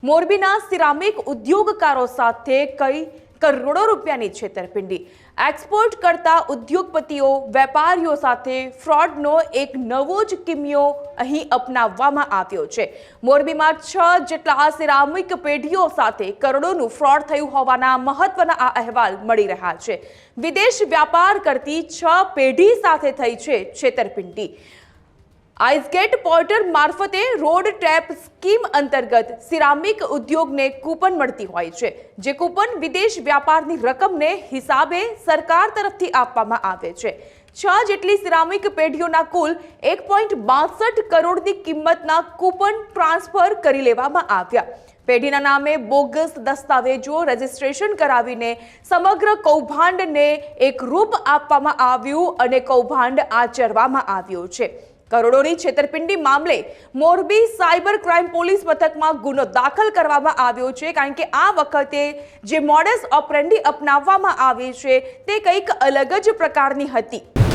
મોરબીના સિરામિક ઉદ્યોગકારો સાથે કઈ કરોડો રૂપિયાની છેતરપિંડી। એક્સપોર્ટ કરતા ઉદ્યોગપતિઓ વેપારીઓ સાથે ફ્રોડનો એક નવો જ કિમિયો અહીં અપનાવવામાં આવ્યો છે। મોરબીમાં 6 જેટલા સિરામિક પેઢીઓ સાથે કરોડોનું ફ્રોડ થયું હોવાના મહત્વના આ અહેવાલ મળી રહ્યા છે। વિદેશ વ્યાપાર કરતી 6 પેઢી સાથે થઈ છે છેતરપિંડી। આઇસગેટ પોર્ટર મારફતે રોડ ટેપ સ્કીમ અંતર્ગત સિરામિક ઉદ્યોગને કૂપન મળતી હોય છે, જે કૂપન વિદેશ વ્યાપારની રકમને હિસાબે સરકાર તરફથી આપવામાં આવે છે। 6 જેટલી સિરામિક પેઢીઓના કુલ 1.62 કરોડની કિંમતના કૂપન ટ્રાન્સફર કરી લેવામાં આવ્યા। પેઢીના નામે બોગસ દસ્તાવેજો રજીસ્ટ્રેશન કરાવીને સમગ્ર કૌભાંડને એક રૂપ આપવામાં આવ્યું અને કૌભાંડ આચરવામાં આવ્યું છે। કરોડોની છેતરપિંડી મામલે મોરબી સાયબર ક્રાઇમ પોલીસ મથકમાં ગુનો દાખલ કરવામાં આવ્યો છે, કારણ કે આ વખતે જે મોડસ ઓપરેન્ડી અપનાવવામાં આવી છે તે કંઈક અલગ જ પ્રકારની હતી।